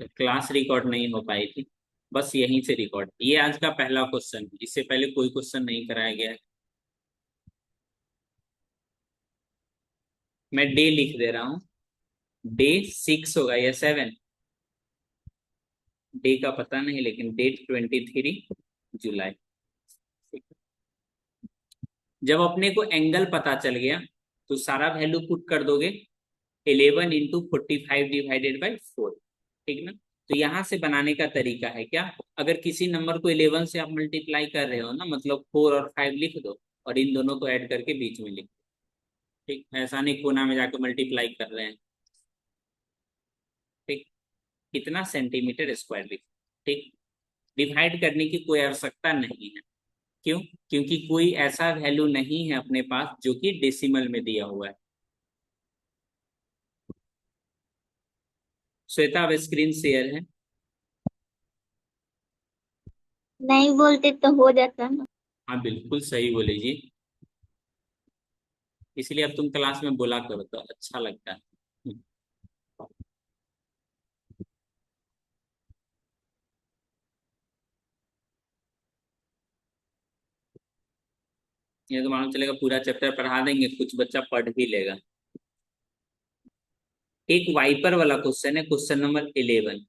Class record नहीं हो पाई थी, बस यहीं से रिकॉर्ड। ये आज का पहला क्वेश्चन, इससे पहले कोई क्वेश्चन नहीं कराया गया है। मैं डे लिख दे रहा हूँ। डे 6 होगा या 7? डे का पता नहीं, लेकिन डेट 23 जुलाई। जब अपने को एंगल पता चल गया तो सारा वैल्यू पुट कर दोगे। 11 × 45 डिवाइडेड बाई 4। ठीक ना? तो यहां से बनाने का तरीका है क्या, अगर किसी नंबर को 11 से आप मल्टीप्लाई कर रहे हो ना, मतलब 4 और 5 लिख दो और इन दोनों को ऐड करके बीच में लिख दो। ठीक, ऐसा नहीं कोना में जाकर मल्टीप्लाई कर रहे हैं। ठीक, कितना सेंटीमीटर स्क्वायर लिख। ठीक, डिवाइड करने की कोई आवश्यकता नहीं है। क्यों? क्योंकि कोई ऐसा वैल्यू नहीं है अपने पास जो कि डेसिमल में दिया हुआ है। श्वेता, अब स्क्रीन शेयर है। नहीं बोलते तो हो जाता ना। हाँ बिल्कुल सही बोले जी। इसलिए अब तुम क्लास में बोला करो तो अच्छा लगता है। ये तो मालूम चलेगा पूरा चैप्टर पढ़ा देंगे, कुछ बच्चा पढ़ भी लेगा। एक वाइपर वाला क्वेश्चन है, क्वेश्चन नंबर 11।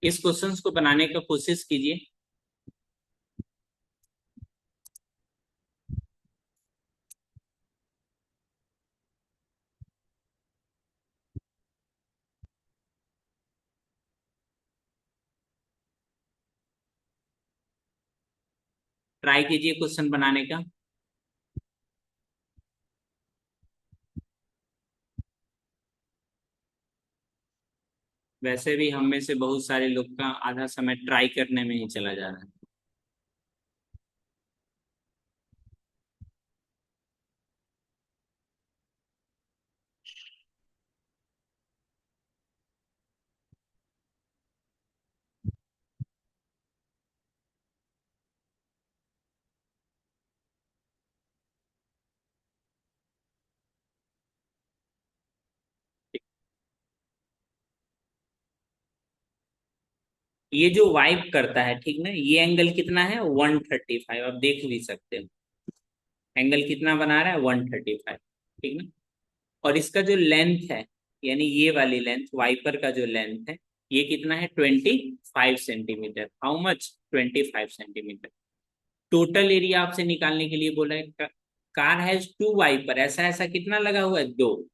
इस क्वेश्चन को बनाने का कोशिश कीजिए। ट्राई कीजिए क्वेश्चन बनाने का। वैसे भी हम में से बहुत सारे लोग का आधा समय ट्राई करने में ही चला जा रहा है। ये जो वाइप करता है, ठीक ना, ये एंगल कितना है? 135। आप देख भी सकते हो एंगल कितना बना रहा है, 135। ठीक ना? और इसका जो लेंथ है, यानी ये वाली लेंथ, वाइपर का जो लेंथ है, ये कितना है? 25 centimetre. How much? 25 centimetre. Total area आपसे निकालने के लिए बोला है। कार हैज टू वाइपर, ऐसा ऐसा कितना लगा हुआ है? दो।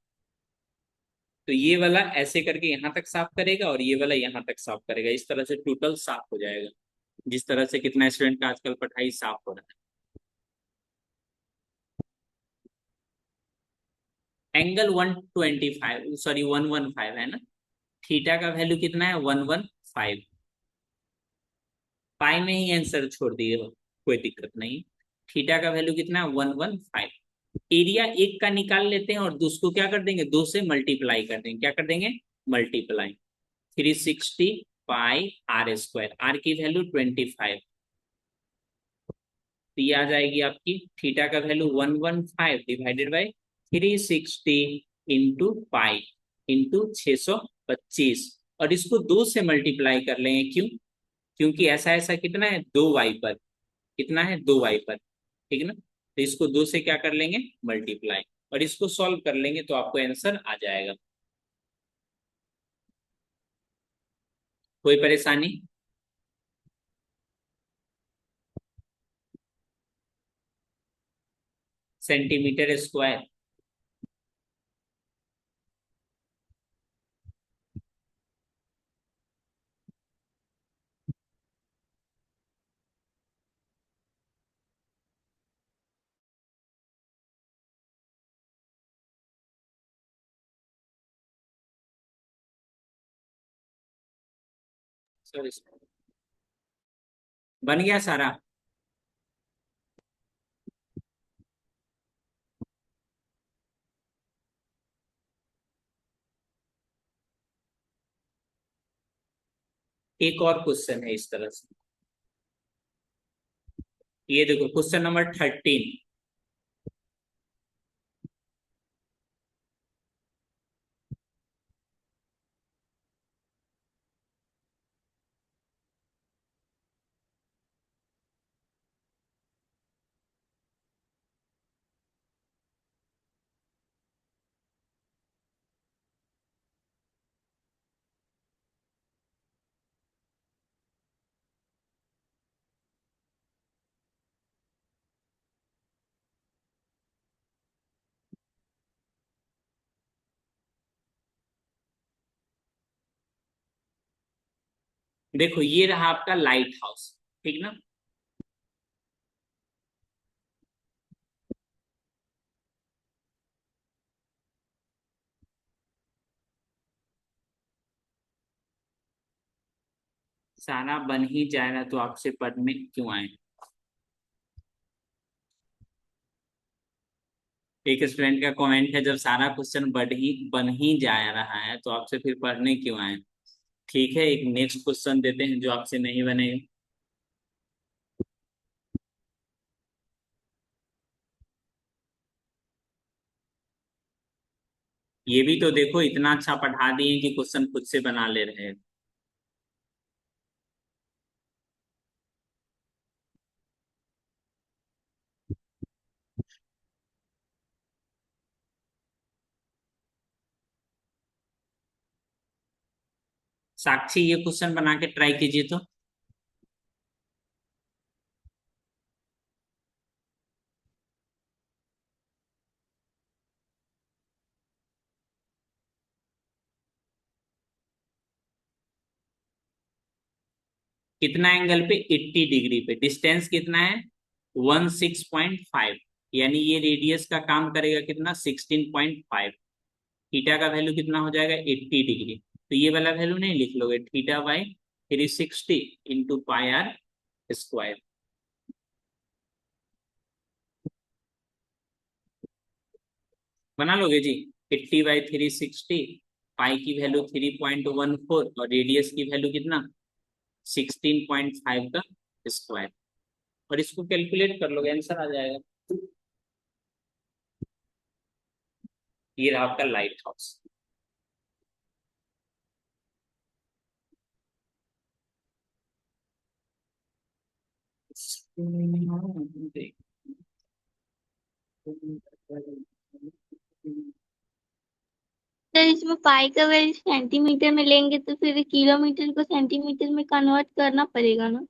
तो ये वाला ऐसे करके यहां तक साफ करेगा और ये वाला यहां तक साफ करेगा, इस तरह से टोटल साफ हो जाएगा। जिस तरह से कितना स्टूडेंट का आजकल पढ़ाई साफ हो रहा है। एंगल 125, सॉरी 115 है ना। थीटा का वैल्यू कितना है? 115। पाई में ही आंसर छोड़ दिए हो, कोई दिक्कत नहीं। थीटा का वैल्यू कितना है? 115। एरिया एक का निकाल लेते हैं और दूसरे को क्या कर देंगे? दो से मल्टीप्लाई कर देंगे। क्या कर देंगे? Multiply. 360 pi are square, r की वैल्यू 25। तो ये आ जाएगी आपकी थीटा का value 115 divided by 360 into pi into 625। और इसको दो से मल्टीप्लाई कर लेंगे। क्यों? क्योंकि ऐसा ऐसा कितना है? दो वाइपर। कितना है? दो वाइपर। ठीक ना? तो इसको दो से क्या कर लेंगे? मल्टीप्लाई। और इसको सॉल्व कर लेंगे तो आपको आंसर आ जाएगा। कोई परेशानी? Centimetre square. सॉरी। बन गया सारा? एक और क्वेश्चन है इस तरह से, ये देखो क्वेश्चन नंबर 13। देखो ये रहा आपका लाइट हाउस, ठीक ना। सारा बन ही जाएगा तो आपसे पढ़ने क्यों आए? एक स्टूडेंट का कमेंट है, जब सारा क्वेश्चन बन ही जा रहा है तो आपसे फिर पढ़ने क्यों आए? ठीक है, एक नेक्स्ट क्वेश्चन देते हैं जो आपसे नहीं बनेगा। ये भी तो देखो, इतना अच्छा पढ़ा दिए कि क्वेश्चन खुद से बना ले रहे हैं। साक्षी ये क्वेश्चन बना के ट्राई कीजिए तो। कितना एंगल पे? 80 डिग्री पे। डिस्टेंस कितना है? 16.5। यानी ये रेडियस का काम करेगा कितना? 16.5। थीटा का वैल्यू कितना हो जाएगा? 80 डिग्री। तो ये वाला वैल्यू नहीं लिख लोगे? Theta by 360 into pi are square. बना लोगे जी? 80/360, पाई की वैल्यू 3.14 और रेडियस की वैल्यू कितना? 16.5 का स्क्वायर। और इसको कैलकुलेट कर लोगे, आंसर आ जाएगा। ये रहा आपका लाइट हाउस। सर इसमें पाई का वैल्यू सेंटीमीटर में लेंगे तो फिर किलोमीटर को सेंटीमीटर में कन्वर्ट करना पड़ेगा ना।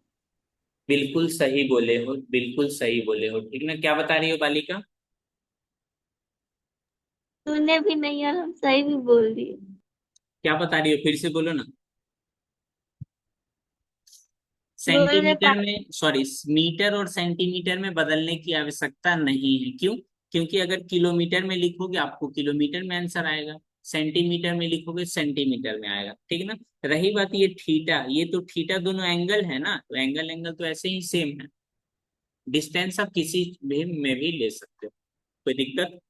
बिल्कुल सही बोले हो, बिल्कुल सही बोले हो, ठीक ना। क्या बता रही हो बालिका? तूने भी नहीं और हम सही भी बोल दिए। क्या बता रही हो, फिर से बोलो ना। बोल रहे सेंटीमीटर में, सॉरी, मीटर और सेंटीमीटर में बदलने की आवश्यकता नहीं है। क्यों? क्योंकि अगर किलोमीटर में लिखोगे आपको किलोमीटर में आंसर आएगा, सेंटीमीटर में लिखोगे सेंटीमीटर में आएगा, ठीक ना। रही बात ये थीटा, ये तो थीटा दोनों एंगल है ना, तो एंगल एंगल तो ऐसे ही सेम है। डिस्टेंस आप किसी भी में भी ले सकते हो, कोई दिक्कत?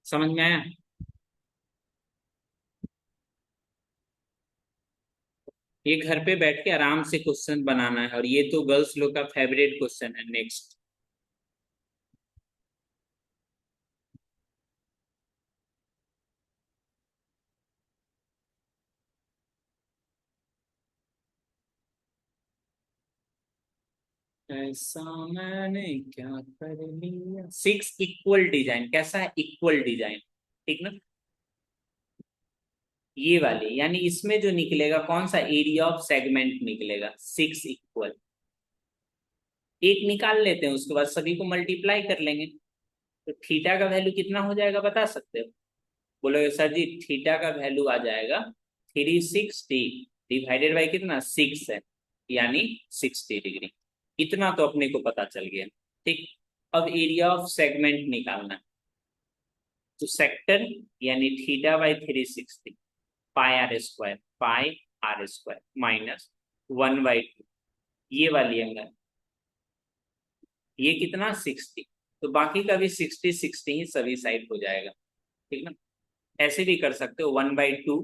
समझ में आया? ये घर पे बैठ के आराम से क्वेश्चन बनाना है, और ये तो गर्ल्स लोग का फेवरेट क्वेश्चन है। नेक्स्ट। ऐसा मैंने क्या कर लिया। 6 इक्वल डिजाइन, कैसा है? इक्वल डिजाइन, ठीक ना। ये वाली, यानी इसमें जो निकलेगा कौन सा एरिया ऑफ सेगमेंट निकलेगा? 6 इक्वल। एक निकाल लेते हैं, उसके बाद सभी को मल्टीप्लाई कर लेंगे। तो थीटा का वैल्यू कितना हो जाएगा, बता सकते हो? बोलोगे सर जी थीटा का वैल्यू आ जाएगा 360 डिवाइडेड बाई कितना? 6 है, यानी 60 डिग्री। इतना तो अपने को पता चल गया, ठीक। अब एरिया ऑफ सेगमेंट निकालना है। तो सेक्टर यानी theta by 360, pi are square minus 1/2 ये वाली एंगल, ये कितना 60, तो बाकी का भी 60 ही सभी साइड हो जाएगा, ठीक ना। ऐसे भी कर सकते हो 1/2,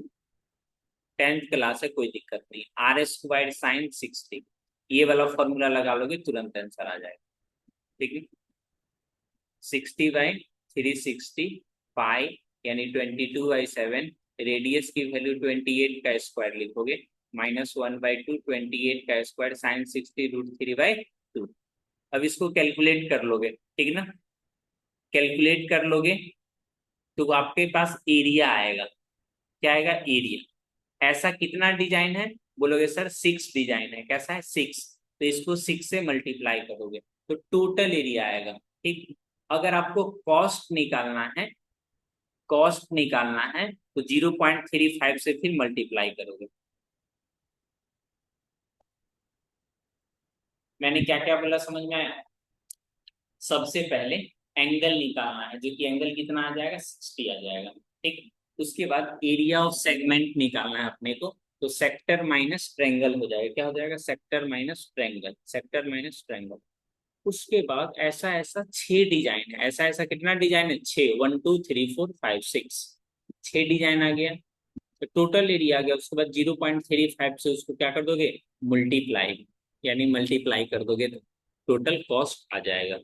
10th क्लास है कोई दिक्कत नहीं, R² साइन 60, ये वाला फॉर्मूला लगा लोगे तुरंत आंसर आ जाएगा, ठीक है। 60/360 पाई यानी 22/7, रेडियस की वैल्यू 28 का स्क्वायर लिखोगे, माइनस 1/2 28 का स्क्वायर साइन 60 √3/2। अब इसको कैलकुलेट कर लोगे, ठीक ना, कैलकुलेट कर लोगे तो आपके पास एरिया आएगा, क्या आएगा, एरिया। ऐसा कितना डिजाइन है, बोलोगे सर 6 डिजाइन है, कैसा है 6, तो इसको 6 से मल्टीप्लाई करोगे तो टोटल एरिया आएगा, ठीक। अगर आपको कॉस्ट निकालना है, कॉस्ट निकालना है तो 0.35 से फिर मल्टीप्लाई करोगे। मैंने क्या क्या बोला समझ में आया। सबसे पहले एंगल निकालना है, जो कि एंगल कितना आ जाएगा 60 आ जाएगा, ठीक। उसके बाद एरिया ऑफ सेगमेंट निकालना है अपने को, तो सेक्टर माइनस ट्रायंगल हो जाएगा, क्या हो जाएगा, sector minus triangle, sector minus triangle. उसके बाद ऐसा ऐसा 6 डिजाइन है, ऐसा ऐसा कितना डिजाइन है, 6, 1 2 3 4 5 6, 6 डिजाइन आ गया, तो टोटल एरिया आ गया। उसके बाद 0.35 से उसको क्या कर दोगे, मल्टीप्लाई, यानी मल्टीप्लाई कर दोगे तो टोटल कॉस्ट आ जाएगा।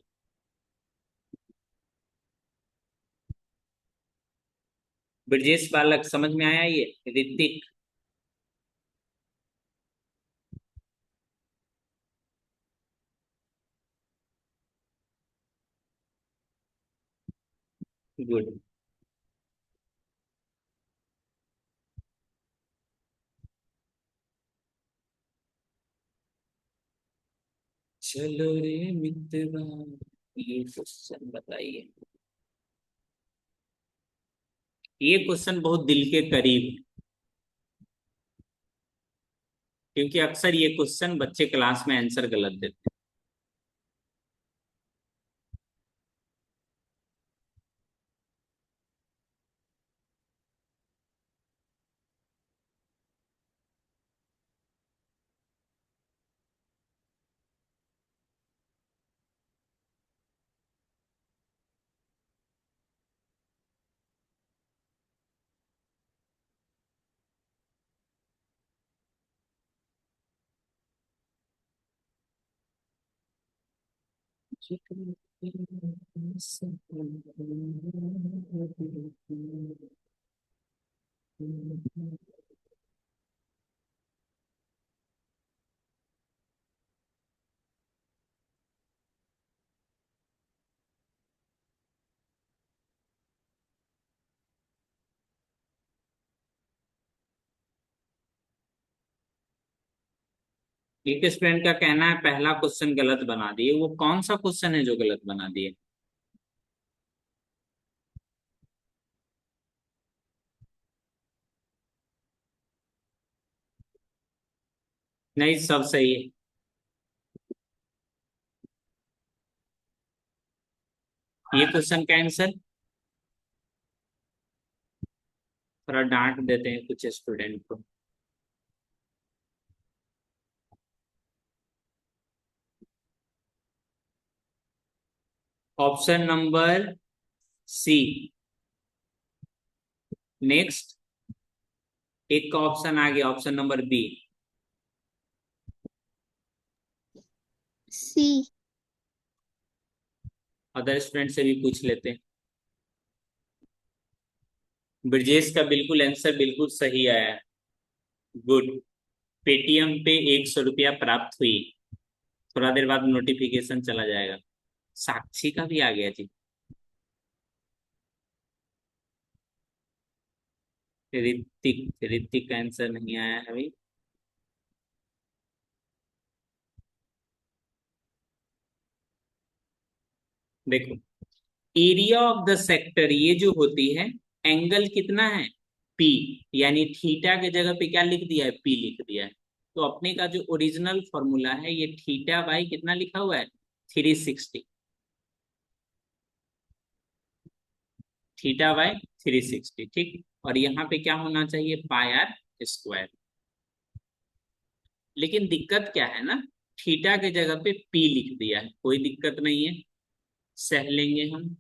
ब्रजेश बालक समझ में आया, ये ऋतिक, गुड। चलो रे मित्रवा, ये क्वेश्चन बताइए, ये क्वेश्चन बहुत दिल के करीब है, क्योंकि अक्सर ये क्वेश्चन बच्चे क्लास में आंसर गलत देते हैं। एक स्टूडेंट का कहना है पहला क्वेश्चन गलत बना दिए, वो कौन सा क्वेश्चन है जो गलत बना दिए। नहीं, सब सही है। ये क्वेश्चन का आंसर, थोड़ा डांट देते हैं कुछ स्टूडेंट को। ऑप्शन नंबर सी। नेक्स्ट, एक का ऑप्शन आ गया, ऑप्शन नंबर बी। सी। अदर स्टूडेंट से भी पूछ लेते हैं। ब्रजेश का बिल्कुल आंसर बिल्कुल सही आया, गुड। पेटीएम पे 100 रुपया प्राप्त हुई, थोड़ा देर बाद नोटिफिकेशन चला जाएगा। साक्षी का भी आ गया जी। ऋतिक, ऋतिक का आंसर नहीं आया है अभी। देखो, एरिया ऑफ द सेक्टर ये जो होती है, एंगल कितना है, पी, यानी थीटा के जगह पे क्या लिख दिया है, पी लिख दिया है। तो अपने का जो ओरिजिनल फॉर्मूला है ये थीटा बाई कितना लिखा हुआ है, 360। थीटा बाय 360, ठीक। और यहाँ पे क्या होना चाहिए, पाई आर स्क्वायर। लेकिन दिक्कत क्या है ना, थीटा के जगह पे पी लिख दिया है, कोई दिक्कत नहीं है, सह लेंगे हम।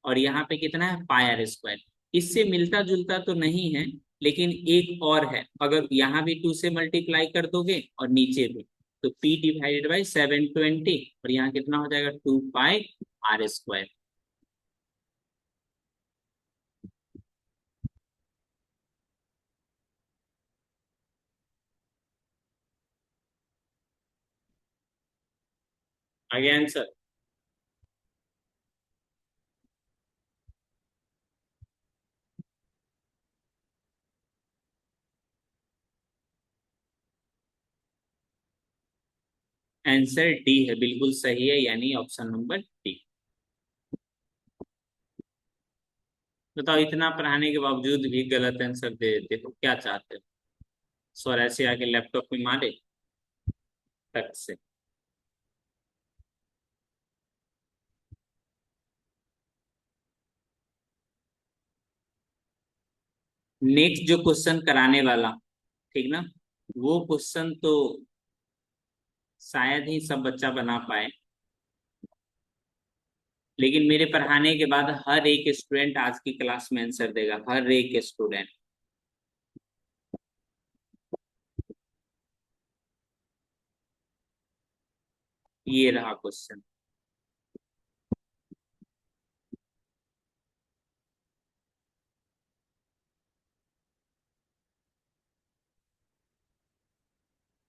और यहाँ पे कितना है, पाई आर स्क्वायर। इससे मिलता जुलता तो नहीं है, लेकिन एक और है, अगर यहाँ भी 2 से मल्टीप्लाई कर दोगे और नीचे भी, तो p डिवाइडेड बाई 720, और यहाँ कितना हो जाएगा, 2 पाई आर स्क्वायर। आगे आंसर। आंसर डी है, बिल्कुल सही है, यानी ऑप्शन नंबर डी। बताओ, इतना पढ़ाने के बावजूद भी गलत आंसर दे देते हो, क्या चाहते हो, सर ऐसे आके लैपटॉप में मारे तक से। नेक्स्ट जो क्वेश्चन कराने वाला, ठीक ना, वो क्वेश्चन तो शायद ही सब बच्चा बना पाए, लेकिन मेरे पढ़ाने के बाद हर एक स्टूडेंट आज की क्लास में आंसर देगा, हर एक स्टूडेंट। ये रहा क्वेश्चन।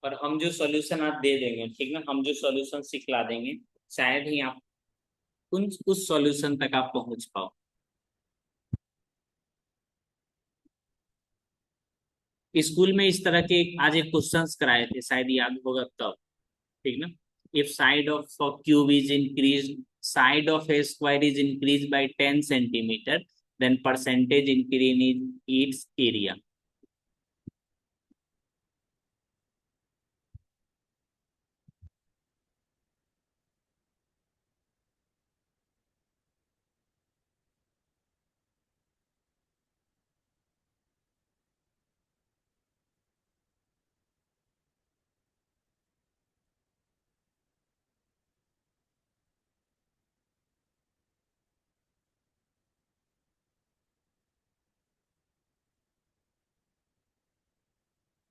और हम जो सॉल्यूशन आप दे देंगे, ठीक ना, हम जो सॉल्यूशन सिखला देंगे, शायद ही आप उस सॉल्यूशन तक आप पहुंच पाओ। स्कूल में इस तरह के आज एक क्वेश्चंस कराए थे, शायद याद होगा तब, ठीक ना। If side of cube is increase, side of a square is increase by 10 centimetre, then percentage increase in its area.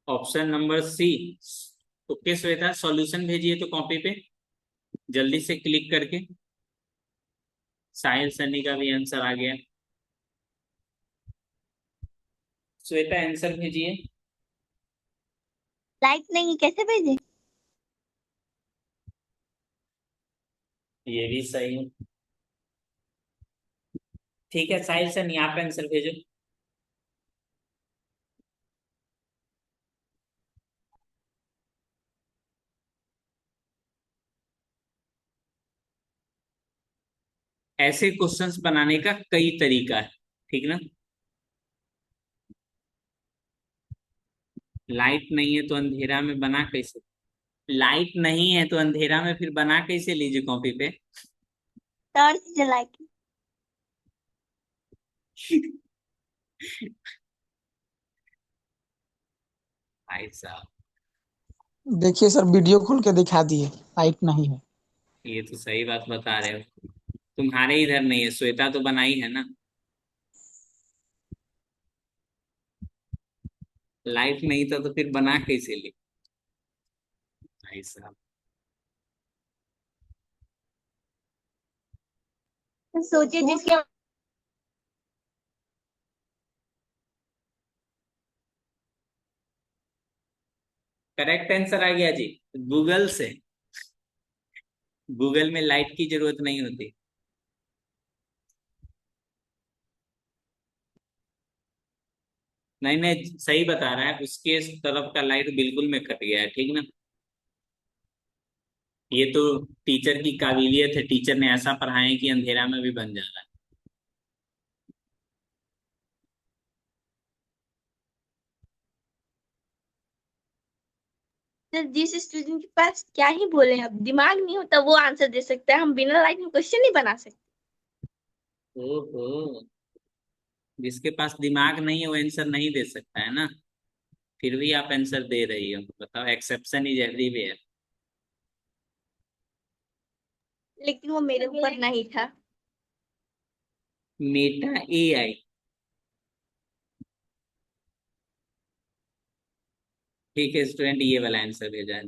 Option number C. Okay Shweta, solution भेजिए तो कॉपी पे, जल्दी से क्लिक करके। साहिल सन्नी का भी आंसर आ गया। श्वेता आंसर भेजिए। लाइट नहीं, कैसे भेजे? ये भी सही है, ठीक है, साहिल सन्नी आप आंसर भेजो। ऐसे क्वेश्चंस बनाने का कई तरीका है, ठीक ना। लाइट नहीं है तो अंधेरा में बना कैसे, लाइट नहीं है तो अंधेरा में फिर बना कैसे लीजिए कॉपी पे। टॉर्च जला के। भाई साहब, देखिए सर, वीडियो खोल के दिखा दिए, लाइट नहीं है। ये तो सही बात बता रहे हो, तुम्हारे इधर नहीं है, श्वेता तो बनाई है ना। लाइट नहीं था तो फिर बना कैसे ली, भाई साहब। तो सोचे जिसके करेक्ट आंसर आ गया जी, गूगल से। गूगल में लाइट की जरूरत नहीं होती। नहीं नहीं, सही बता रहा है, उसके तरफ का लाइट बिल्कुल में कट गया है, ठीक ना। ये तो टीचर की काबिलियत है, टीचर ने ऐसा पढ़ाया कि अंधेरा में भी बन जा रहा है। तो जिस स्टूडेंट के पास क्या ही बोले, अब दिमाग नहीं होता वो आंसर दे सकता है, हम बिना लाइट में क्वेश्चन नहीं बना सकते। ओहो, जिसके पास दिमाग नहीं है वो आंसर नहीं दे सकता है ना। फिर भी आप आंसर दे रही हो, बताओ, एक्सेप्शन इज एवरीवेयर। लेकिन वो मेरे ऊपर नहीं था। Meta AI. ठीक है स्टूडेंट, ये वाला आंसर दे जाए।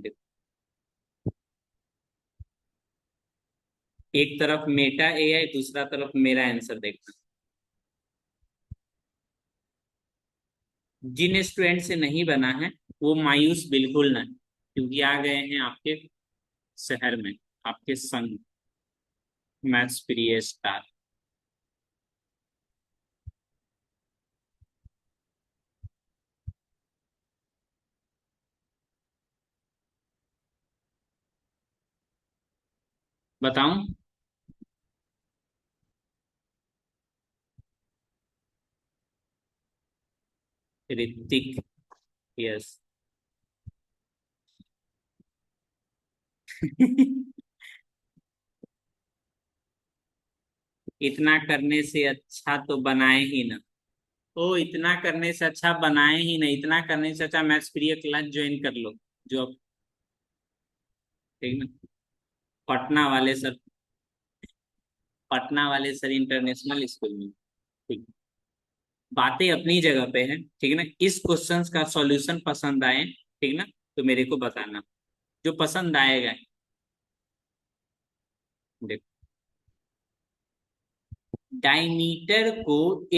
एक तरफ मेटा एआई, दूसरा तरफ मेरा आंसर देखना। जिन स्टूडेंट से नहीं बना है वो मायूस बिल्कुल नहीं, क्योंकि आ गए हैं आपके शहर में, आपके संग, मैथ्स प्रिय स्टार। बताऊं? ऋतिक। यस। इतना करने से अच्छा तो बनाए ही ना। ओ, इतना करने से अच्छा बनाए ही नहीं, इतना करने से अच्छा मैथ्स प्रिय क्लास ज्वाइन कर लो, जो अब, ठीक ना, पटना वाले सर, पटना वाले सर इंटरनेशनल स्कूल में। ठीक। बातें अपनी जगह पे है, ठीक है ना। इस क्वेश्चन का सॉल्यूशन पसंद आए, ठीक ना, तो मेरे को बताना, जो पसंद आएगा। देखो, डायमीटर को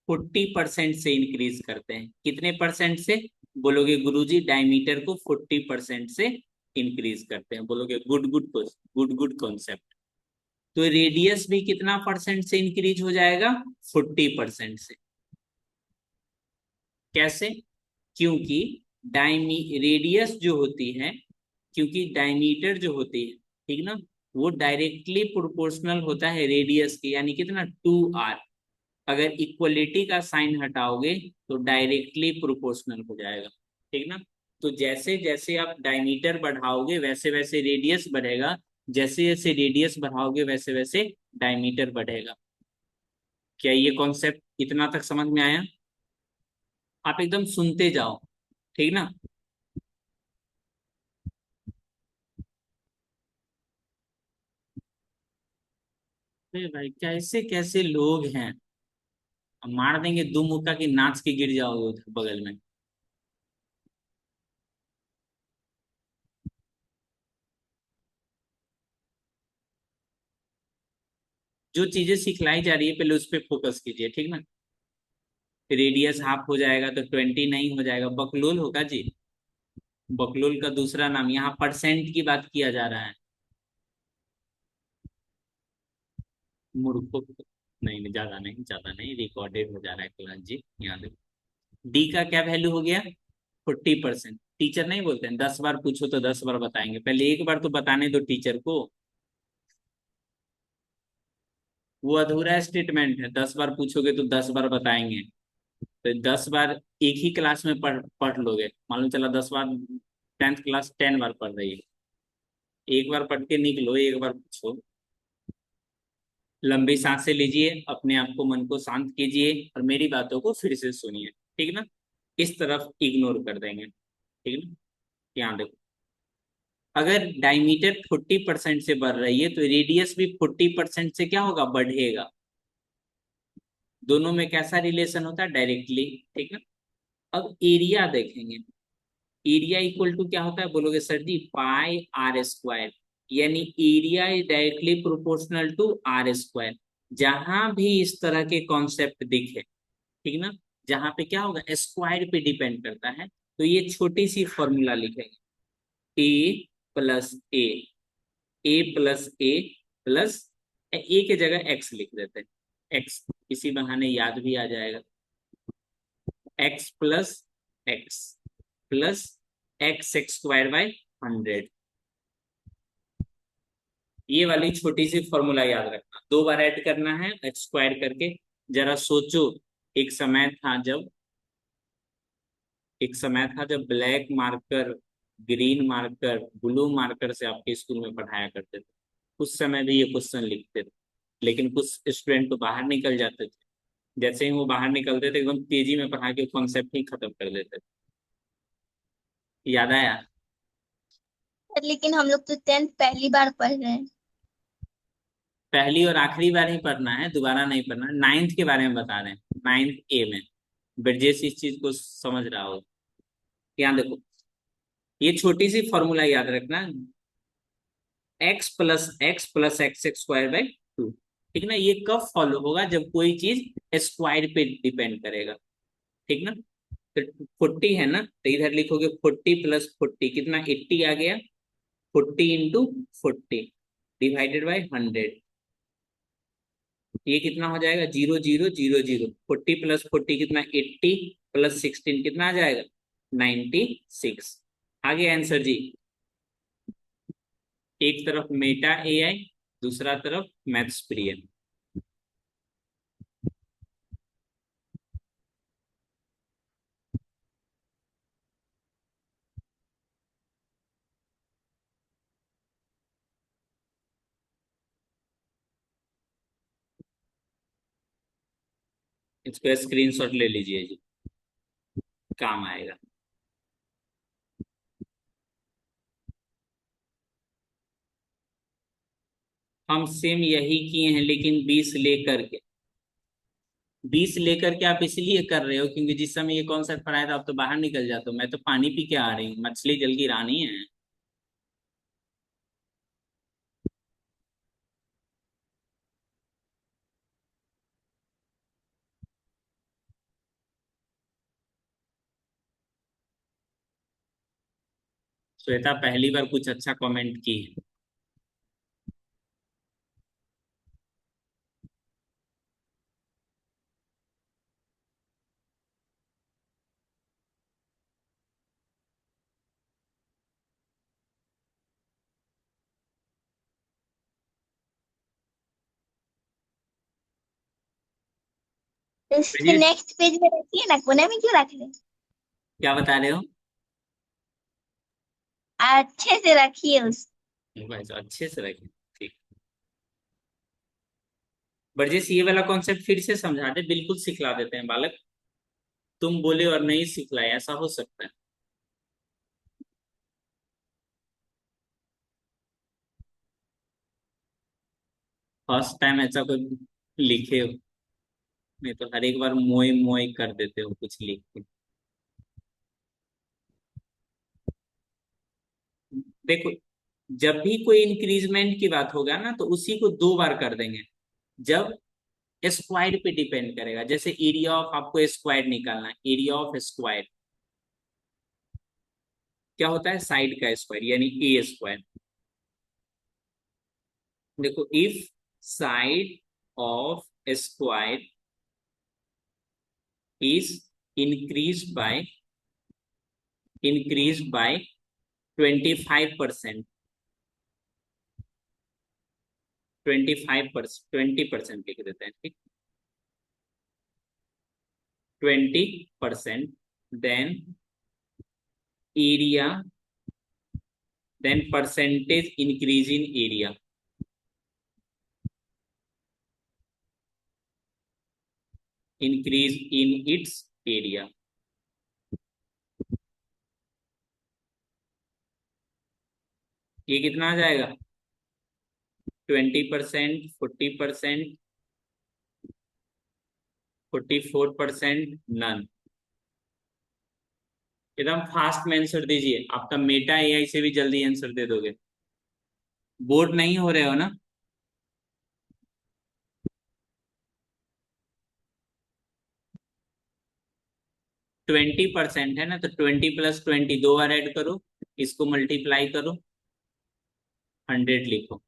40% से इंक्रीज करते हैं, कितने परसेंट से? बोलोगे गुरुजी डायमीटर को 40% से इंक्रीज करते हैं, बोलोगे good good, good good concept. तो रेडियस भी कितना परसेंट से इंक्रीज हो जाएगा? 40% से। कैसे? क्योंकि डायमी रेडियस जो होती है, क्योंकि डायमीटर जो होती है, ठीक ना, वो डायरेक्टली प्रोपोर्शनल होता है रेडियस के, यानी कितना, 2r। अगर इक्वलिटी का साइन हटाओगे तो डायरेक्टली प्रोपोर्शनल हो जाएगा, ठीक ना। तो जैसे जैसे आप डायमीटर बढ़ाओगे वैसे वैसे रेडियस बढ़ेगा, जैसे जैसे रेडियस बढ़ाओगे वैसे वैसे डायमीटर बढ़ेगा। क्या ये कॉन्सेप्ट इतना तक समझ में आया? आप एकदम सुनते जाओ, ठीक ना। अरे भाई, कैसे कैसे लोग हैं, अब मार देंगे दो मुक्का की, नाच के गिर जाओगे उधर बगल में। जो चीजें सिखलाई जा रही है पहले उस पर फोकस कीजिए, ठीक ना। रेडियस हाफ हो जाएगा तो 20 नहीं हो जाएगा, बकलोल होगा जी। बकलोल का दूसरा नाम, यहाँ परसेंट की बात किया जा रहा है। मूर्खों को- नहीं नहीं, ज्यादा नहीं, रिकॉर्डेड हो जा रहा है क्लास जी, यहाँ देखो। डी का क्या वैल्यू हो गया? 40%। टीचर नहीं बोलते हैं 10 बार पूछो तो 10 बार बताएंगे, पहले एक बार तो बताने दो टीचर को। वो अधूरा स्टेटमेंट है, 10 बार पूछोगे तो 10 बार बताएंगे। तो 10 बार एक ही क्लास में पढ़ पढ़ लोगे, मालूम चला 10 बार, 10th क्लास 10 बार पढ़ रही है। एक बार पढ़ के निकलो, एक बार पूछो। लंबी सांसें लीजिए, अपने आप को, मन को शांत कीजिए और मेरी बातों को फिर से सुनिए, ठीक ना। इस तरफ इग्नोर कर देंगे, ठीक ना। यहाँ देखो, अगर डायमीटर 40% से बढ़ रही है तो रेडियस भी 40% से क्या होगा, बढ़ेगा। दोनों में कैसा रिलेशन होता है? डायरेक्टली, ठीक ना। अब एरिया देखेंगे, एरिया इक्वल टू क्या होता है, बोलोगे sir ji pi are square, यानी area is directly proportional to R square. जहां भी इस तरह के कॉन्सेप्ट दिखे, ठीक ना, जहां पे क्या होगा, स्क्वायर पे डिपेंड करता है, तो ये छोटी सी फॉर्मूला लिखेंगे, ए प्लस ए प्लस ए प्लस ए के जगह एक्स लिख देते हैं, एक्स, इसी बहाने याद भी आ जाएगा। X plus x plus x square by 100। ये वाली छोटी सी फॉर्मूला याद रखना, 2 बार ऐड करना है एक्स स्क्वायर करके। जरा सोचो, एक समय था जब, एक समय था जब black marker, green marker, blue marker से आपके स्कूल में पढ़ाया करते थे, उस समय भी ये क्वेश्चन लिखते थे। लेकिन कुछ स्टूडेंट तो बाहर निकल जाते थे, जैसे ही वो बाहर निकलते थे एकदम तेजी में पढ़ा के कॉन्सेप्ट ही खत्म कर देते थे। याद आया? लेकिन हम लोग तो 10th पहली बार पढ़ रहे हैं। पहली और आखिरी बार ही पढ़ना है, दोबारा नहीं पढ़ना। नाइन्थ के बारे में बता रहे हैं, नाइन्थ ए में। ब्रजेश इस चीज को समझ रहा हो। यहाँ देखो, ये छोटी सी फॉर्मूला याद रखना, x plus x square by 2। ठीक ना? ये कब फॉलो होगा? जब कोई चीज स्क्वायर पे डिपेंड करेगा। ठीक ना? तो 40 है ना, तो इधर लिखोगे 40 + 40 कितना, 80 आ गया। 40 × 40 डिवाइडेड बाई 100, ये कितना हो जाएगा? 0 0 0 0। 40 + 40 कितना, 80 + 16 कितना आ जाएगा? 96। आगे आंसर जी। एक तरफ मेटा एआई, दूसरा तरफ मैथ्स प्रिय। इसको स्क्रीनशॉट ले लीजिए जी, काम आएगा। हम सेम यही किए हैं, लेकिन 20 लेकर के। 20 लेकर के आप इसलिए कर रहे हो क्योंकि जिस समय ये कॉन्सेप्ट पढ़ाया था आप तो बाहर निकल जाते हो, मैं तो पानी पी के आ रही हूँ, मछली जल की रानी है। श्वेता पहली बार कुछ अच्छा कमेंट की है। इसके ब्रजेश, नेक्स्ट पेज में रखिए ना, कोने में क्यों रख रहे हैं? क्या बता रहे हो? अच्छे से रखिए उस। भाई साहब, अच्छे से रखें। ठीक। ब्रजेश, ये वाला कॉन्सेप्ट फिर से समझा दे, बिल्कुल सिखला देते हैं बालक। तुम बोले और नहीं सिखलाए, ऐसा हो सकता है? फर्स्ट टाइम ऐसा कोई लिखे हो? नहीं तो हर एक बार मोए मोए कर देते हो कुछ लिख के। देखो, जब भी कोई इंक्रीजमेंट की बात होगा ना तो उसी को दो बार कर देंगे, जब स्क्वायर पे डिपेंड करेगा। जैसे एरिया ऑफ, आपको स्क्वायर निकालना है, एरिया ऑफ स्क्वायर क्या होता है? साइड का स्क्वायर, यानी ए स्क्वायर। देखो, if side of square is increase by 25%, 20% लिख देते हैं, ठीक। 20%, then area, then percentage increase in area, increase in its area. ये कितना आ जाएगा? 20%, 40%, 44%, नन। एकदम फास्ट में आंसर दीजिए, आपका मेटा एआई से भी जल्दी आंसर दे दोगे। बोर्ड नहीं हो रहे हो ना? 20% है ना, तो 20 + 20 दो बार ऐड करो, इसको मल्टीप्लाई करो, 100 लिखो।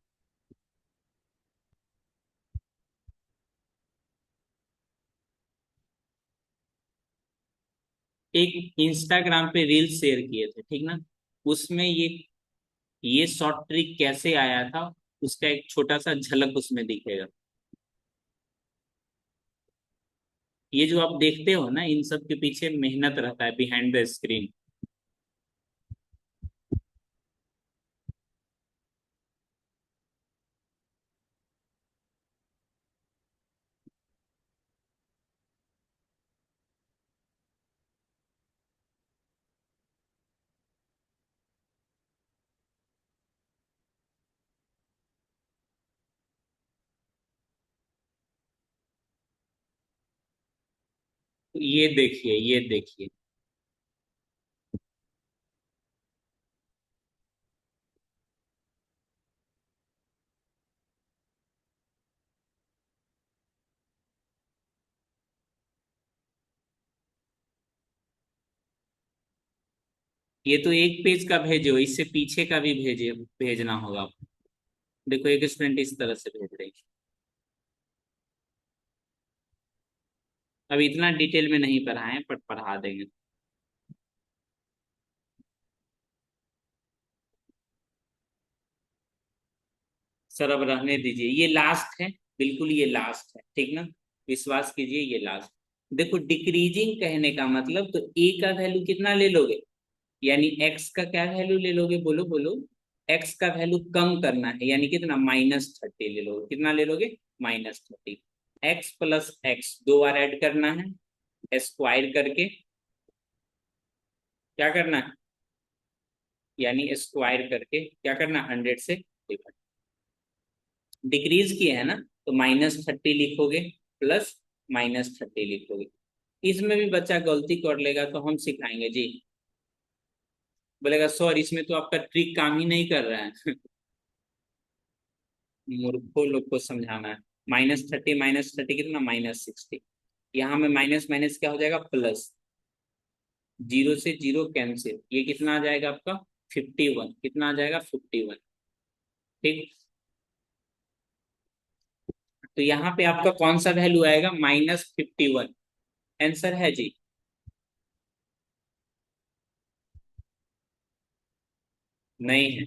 एक इंस्टाग्राम पे रील शेयर किए थे, ठीक ना? उसमें ये शॉर्ट ट्रिक कैसे आया था, उसका एक छोटा सा झलक उसमें दिखेगा। ये जो आप देखते हो ना, इन सब के पीछे मेहनत रहता है, बिहाइंड द स्क्रीन। ये देखिए, ये देखिए, ये तो एक पेज का भेजे हो, इससे पीछे का भी भेजना होगा आपको। देखो एक स्टूडेंट इस तरह से भेज रही है। अब इतना डिटेल में नहीं पढ़ाए, पर पढ़ा देंगे। सर अब रहने दीजिए, ये लास्ट है, बिल्कुल ये लास्ट है, ठीक ना। विश्वास कीजिए ये लास्ट। देखो डिक्रीजिंग कहने का मतलब, तो ए का वैल्यू कितना ले लोगे, यानी एक्स का क्या वैल्यू ले लोगे, बोलो बोलो। एक्स का वैल्यू कम करना है, यानी कितना, -30 ले लोगे। कितना ले लोगे, -30। एक्स प्लस एक्स दो बार ऐड करना है, स्क्वायर करके क्या करना है, यानी स्क्वायर करके क्या करना, 100 से डिवाइड। डिक्रीज किया है ना, तो -30 लिखोगे, प्लस -30 लिखोगे। इसमें भी बच्चा गलती कर लेगा तो हम सिखाएंगे जी। बोलेगा सर इसमें तो आपका ट्रिक काम ही नहीं कर रहा है। मूर्खों लोग को समझाना है। -30 कितना, -60। यहाँ में माइनस माइनस क्या हो जाएगा, प्लस। जीरो से जीरो कैंसिल, ये कितना आ जाएगा आपका, 51। कितना आ जाएगा, 51। ठीक। तो यहाँ पे आपका कौन सा वैल्यू आएगा, -51। आंसर है जी। नहीं है।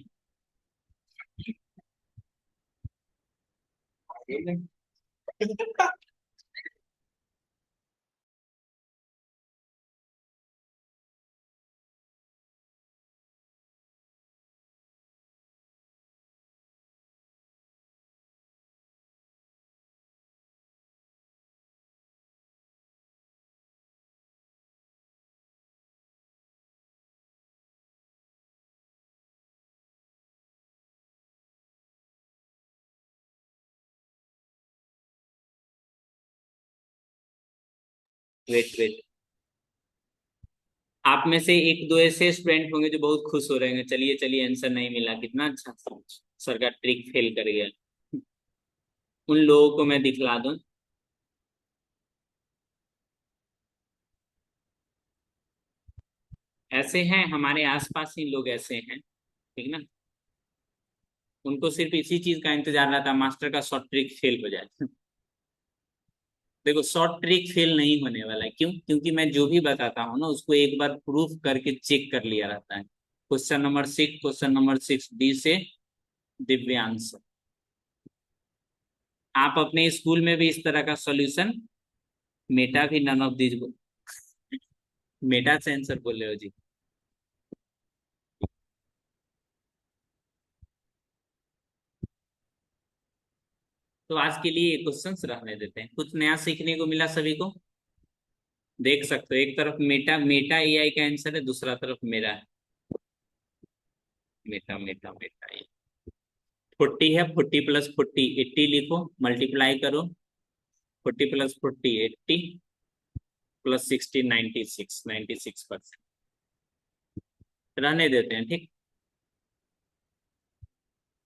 वेट वेट, आप में से एक दो ऐसे स्टूडेंट होंगे जो बहुत खुश हो रहे होंगे, चलिए चलिए आंसर नहीं मिला, कितना अच्छा, सर का ट्रिक फेल कर गया। उन लोगों को मैं दिखला दूं। ऐसे हैं हमारे आसपास ही लोग, ऐसे हैं, ठीक ना। उनको सिर्फ इसी चीज का इंतजार रहता है, मास्टर का शॉर्ट ट्रिक फेल हो जाए। देखो शॉर्ट ट्रिक फेल नहीं होने वाला है, क्यों, क्योंकि मैं जो भी बताता हूँ ना उसको एक बार प्रूफ करके चेक कर लिया रहता है। क्वेश्चन नंबर 6 डी से दिव्यांश। आप अपने स्कूल में भी इस तरह का सॉल्यूशन, मेटा भी नन ऑफ दिस, मेटा से आंसर बोल रहे हो जी। तो आज के लिए क्वेश्चंस रहने देते हैं, कुछ नया सीखने को मिला सभी को। देख सकते हो एक तरफ मेटा मेटा एआई का आंसर है, दूसरा तरफ मेरा है। Meta Meta Meta AI। 40 है, 40 + 40 80 लिखो, मल्टीप्लाई करो। 40 + 40 80, +60 96, 96%। रहने देते हैं, ठीक।